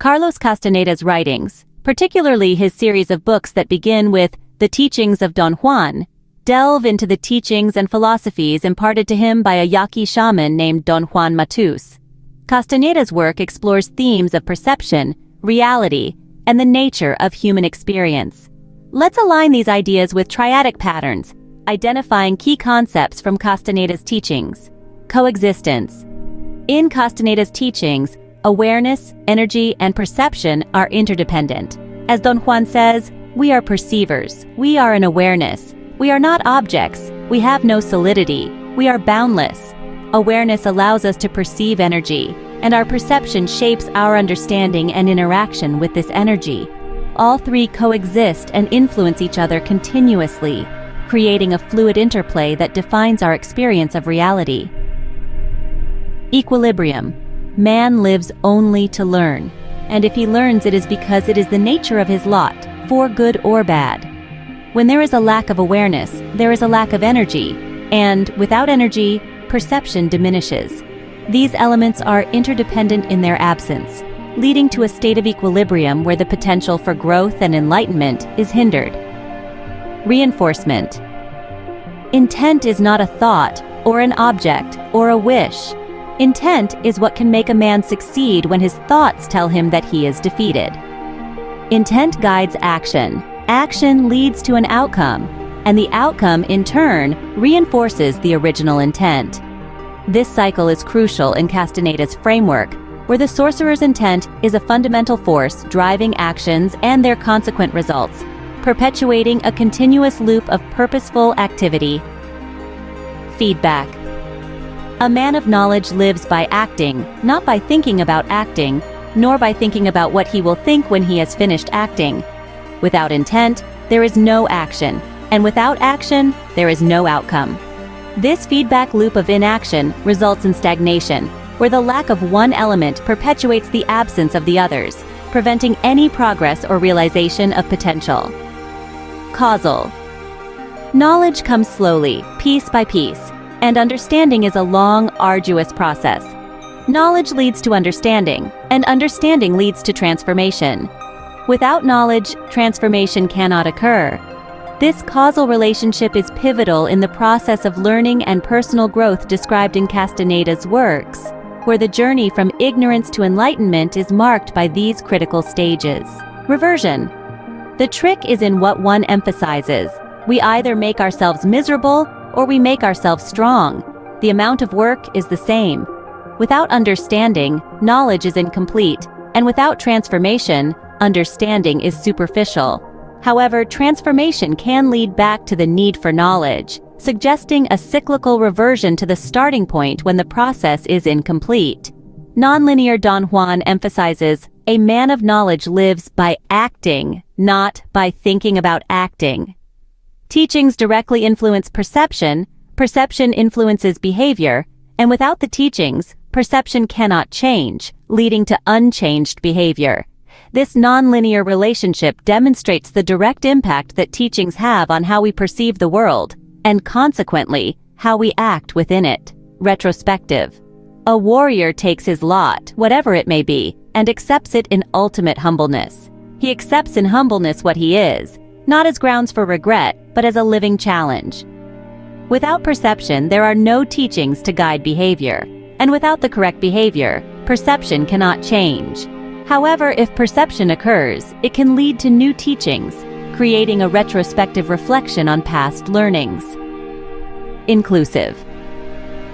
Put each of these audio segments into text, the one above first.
Carlos Castaneda's writings, particularly his series of books that begin with The Teachings of Don Juan, delve into the teachings and philosophies imparted to him by a Yaqui shaman named Don Juan Matus. Castaneda's work explores themes of perception, reality, and the nature of human experience. Let's align these ideas with triadic patterns, identifying key concepts from Castaneda's teachings. Coexistence. In Castaneda's teachings, awareness, energy, and perception are interdependent. As Don Juan says, we are perceivers, we are an awareness. We are not objects, we have no solidity, we are boundless. Awareness allows us to perceive energy, and our perception shapes our understanding and interaction with this energy. All three coexist and influence each other continuously, creating a fluid interplay that defines our experience of reality. Equilibrium. Man lives only to learn, and if he learns, it is because it is the nature of his lot, for good or bad. When there is a lack of awareness, there is a lack of energy, and without energy, perception diminishes. These elements are interdependent in their absence, leading to a state of equilibrium where the potential for growth and enlightenment is hindered. Reinforcement. Intent is not a thought, or an object, or a wish. Intent is what can make a man succeed when his thoughts tell him that he is defeated. Intent guides action. Action leads to an outcome, and the outcome, in turn, reinforces the original intent. This cycle is crucial in Castaneda's framework, where the sorcerer's intent is a fundamental force driving actions and their consequent results, perpetuating a continuous loop of purposeful activity. Feedback. A man of knowledge lives by acting, not by thinking about acting, nor by thinking about what he will think when he has finished acting. Without intent, there is no action, and without action, there is no outcome. This feedback loop of inaction results in stagnation, where the lack of one element perpetuates the absence of the others, preventing any progress or realization of potential. Causal. Knowledge comes slowly, piece by piece, and understanding is a long, arduous process. Knowledge leads to understanding, and understanding leads to transformation. Without knowledge, transformation cannot occur. This causal relationship is pivotal in the process of learning and personal growth described in Castaneda's works, where the journey from ignorance to enlightenment is marked by these critical stages. Reversion. The trick is in what one emphasizes. We either make ourselves miserable or we make ourselves strong. The amount of work is the same. Without understanding, knowledge is incomplete, and without transformation, understanding is superficial. However, transformation can lead back to the need for knowledge, suggesting a cyclical reversion to the starting point when the process is incomplete. Nonlinear Don Juan emphasizes, a man of knowledge lives by acting, not by thinking about acting. Teachings directly influence perception, perception influences behavior, and without the teachings, perception cannot change, leading to unchanged behavior. This nonlinear relationship demonstrates the direct impact that teachings have on how we perceive the world, and consequently, how we act within it. Retrospective. A warrior takes his lot, whatever it may be, and accepts it in ultimate humbleness. He accepts in humbleness what he is, not as grounds for regret, but as a living challenge. Without perception, there are no teachings to guide behavior, and without the correct behavior, perception cannot change. However, if perception occurs, it can lead to new teachings, creating a retrospective reflection on past learnings. Inclusive.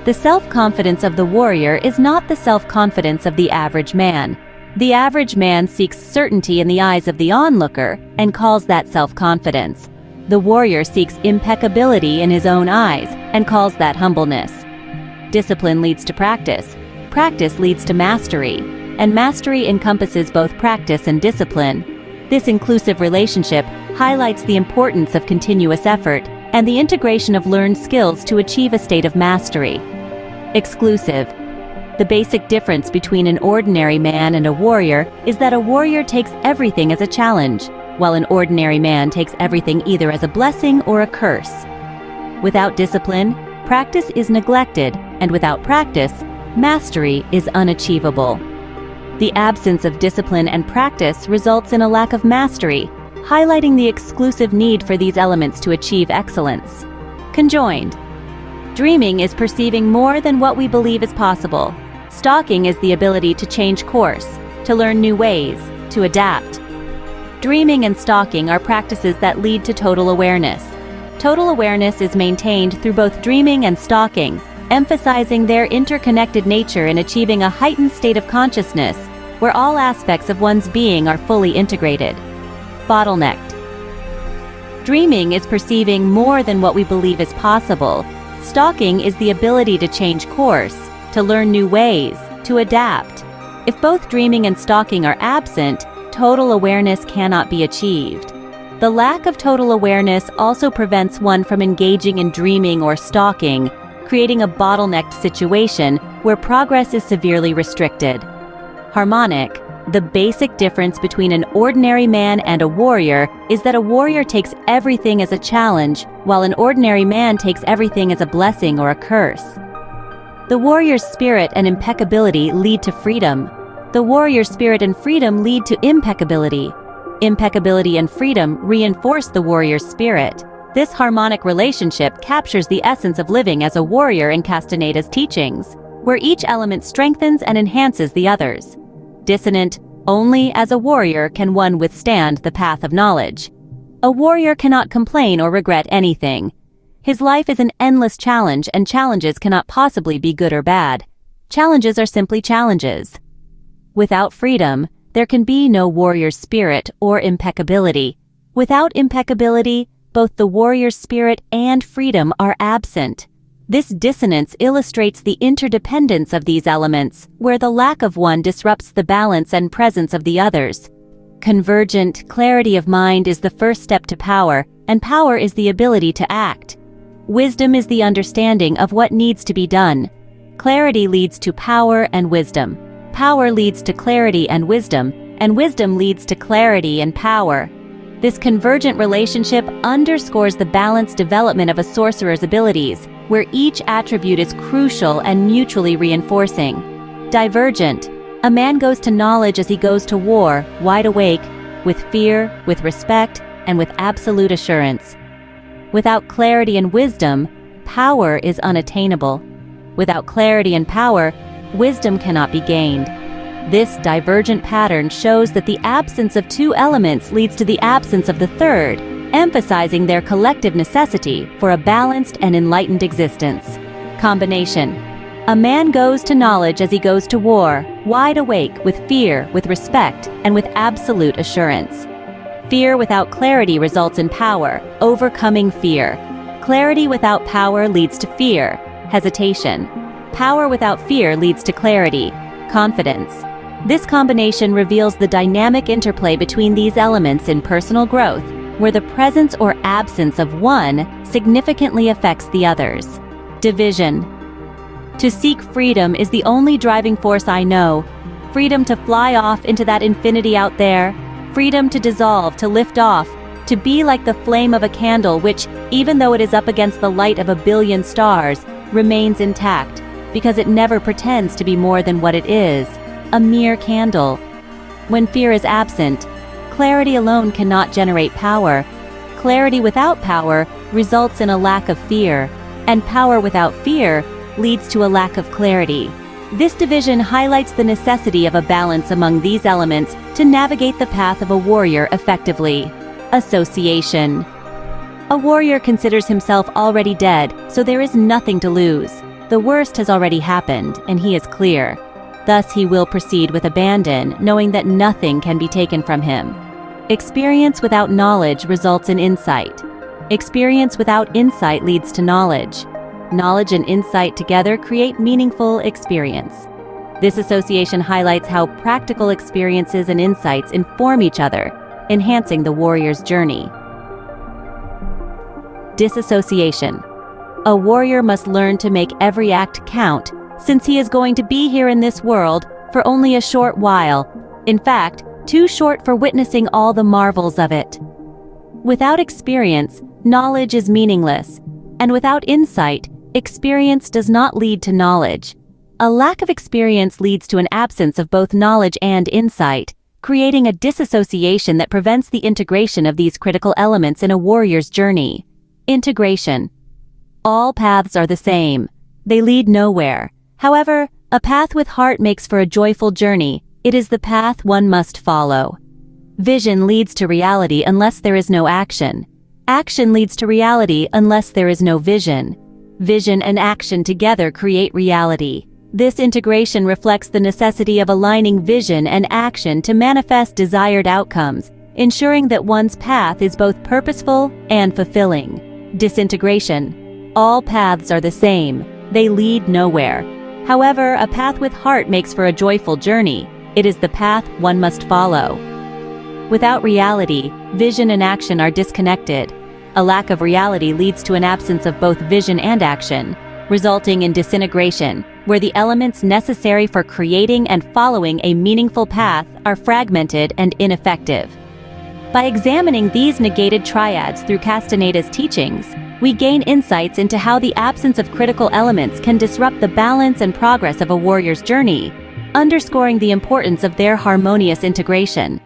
The self-confidence of the warrior is not the self-confidence of the average man. The average man seeks certainty in the eyes of the onlooker and calls that self-confidence. The warrior seeks impeccability in his own eyes and calls that humbleness. Discipline leads to practice. Practice leads to mastery. And mastery encompasses both practice and discipline. This inclusive relationship highlights the importance of continuous effort and the integration of learned skills to achieve a state of mastery. Exclusive. The basic difference between an ordinary man and a warrior is that a warrior takes everything as a challenge, while an ordinary man takes everything either as a blessing or a curse. Without discipline, practice is neglected, and without practice, mastery is unachievable. The absence of discipline and practice results in a lack of mastery, highlighting the exclusive need for these elements to achieve excellence. Conjoined. Dreaming is perceiving more than what we believe is possible. Stalking is the ability to change course, to learn new ways, to adapt. Dreaming and stalking are practices that lead to total awareness. Total awareness is maintained through both dreaming and stalking, emphasizing their interconnected nature in achieving a heightened state of consciousness, where all aspects of one's being are fully integrated. Bottlenecked. Dreaming is perceiving more than what we believe is possible. Stalking is the ability to change course, to learn new ways, to adapt. If both dreaming and stalking are absent, total awareness cannot be achieved. The lack of total awareness also prevents one from engaging in dreaming or stalking, creating a bottlenecked situation where progress is severely restricted. Harmonic. The basic difference between an ordinary man and a warrior is that a warrior takes everything as a challenge, while an ordinary man takes everything as a blessing or a curse. The warrior's spirit and impeccability lead to freedom. The warrior's spirit and freedom lead to impeccability. Impeccability and freedom reinforce the warrior's spirit. This harmonic relationship captures the essence of living as a warrior in Castaneda's teachings, where each element strengthens and enhances the others. Dissonant, only as a warrior can one withstand the path of knowledge. A warrior cannot complain or regret anything. His life is an endless challenge, and challenges cannot possibly be good or bad. Challenges are simply challenges. Without freedom, there can be no warrior spirit or impeccability. Without impeccability, both the warrior spirit and freedom are absent. This dissonance illustrates the interdependence of these elements, where the lack of one disrupts the balance and presence of the others. Convergent clarity of mind is the first step to power, and power is the ability to act. Wisdom is the understanding of what needs to be done. Clarity leads to power and wisdom. Power leads to clarity and wisdom leads to clarity and power. This convergent relationship underscores the balanced development of a sorcerer's abilities, where each attribute is crucial and mutually reinforcing. Divergent. A man goes to knowledge as he goes to war, wide awake, with fear, with respect, and with absolute assurance. Without clarity and wisdom, power is unattainable. Without clarity and power, wisdom cannot be gained. This divergent pattern shows that the absence of two elements leads to the absence of the third, emphasizing their collective necessity for a balanced and enlightened existence. Combination. A man goes to knowledge as he goes to war, wide awake, with fear, with respect, and with absolute assurance. Fear without clarity results in power, overcoming fear. Clarity without power leads to fear, hesitation. Power without fear leads to clarity, confidence. This combination reveals the dynamic interplay between these elements in personal growth, where the presence or absence of one significantly affects the others. Division. To seek freedom is the only driving force I know. Freedom to fly off into that infinity out there. Freedom to dissolve, to lift off, to be like the flame of a candle which, even though it is up against the light of a billion stars, remains intact, because it never pretends to be more than what it is, a mere candle. When fear is absent, clarity alone cannot generate power. Clarity without power results in a lack of fear, and power without fear leads to a lack of clarity. This division highlights the necessity of a balance among these elements to navigate the path of a warrior effectively. Association. A warrior considers himself already dead, so there is nothing to lose. The worst has already happened, and he is clear. Thus he will proceed with abandon, knowing that nothing can be taken from him. Experience without knowledge results in insight. Experience without insight leads to knowledge. Knowledge and insight together create meaningful experience. This association highlights how practical experiences and insights inform each other, enhancing the warrior's journey. Disassociation. A warrior must learn to make every act count, since he is going to be here in this world for only a short while, in fact, too short for witnessing all the marvels of it. Without experience, knowledge is meaningless, and without insight, experience does not lead to knowledge. A lack of experience leads to an absence of both knowledge and insight, creating a disassociation that prevents the integration of these critical elements in a warrior's journey. Integration. All paths are the same. They lead nowhere. However, a path with heart makes for a joyful journey. It is the path one must follow. Vision leads to reality unless there is no action. Action leads to reality unless there is no vision. Vision and action together create reality. This integration reflects the necessity of aligning vision and action to manifest desired outcomes, ensuring that one's path is both purposeful and fulfilling. Disintegration. All paths are the same. They lead nowhere. However, a path with heart makes for a joyful journey. It is the path one must follow. Without reality, vision and action are disconnected. A lack of reality leads to an absence of both vision and action, resulting in disintegration, where the elements necessary for creating and following a meaningful path are fragmented and ineffective. By examining these negated triads through Castaneda's teachings, we gain insights into how the absence of critical elements can disrupt the balance and progress of a warrior's journey, underscoring the importance of their harmonious integration.